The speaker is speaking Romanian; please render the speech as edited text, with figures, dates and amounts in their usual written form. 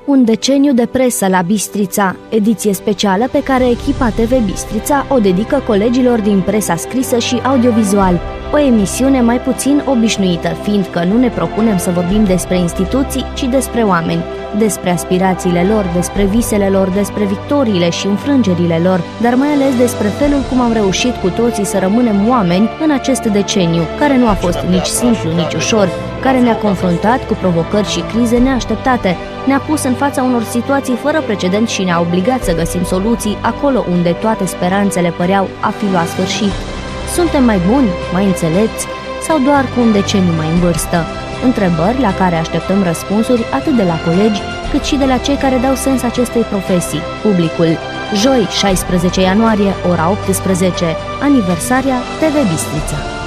Un deceniu de presă la Bistrița, ediție specială pe care echipa TV Bistrița o dedică colegilor din presa scrisă și audiovizual. O emisiune mai puțin obișnuită, fiindcă nu ne propunem să vorbim despre instituții, ci despre oameni, despre aspirațiile lor, despre visele lor, despre victoriile și înfrângerile lor, dar mai ales despre felul cum am reușit cu toții să rămânem oameni în acest deceniu, care nu a fost nici simplu, nici ușor, care ne-a confruntat cu provocări și crize neașteptate, ne-a pus în fața unor situații fără precedent și ne-a obligat să găsim soluții acolo unde toate speranțele păreau a fi luat sfârșit. Suntem mai buni, mai înțelepți sau doar cu un deceniu mai în vârstă? Întrebări la care așteptăm răspunsuri atât de la colegi, cât și de la cei care dau sens acestei profesii, publicul. Joi, 16 ianuarie, ora 18, aniversarea TV Bistrița.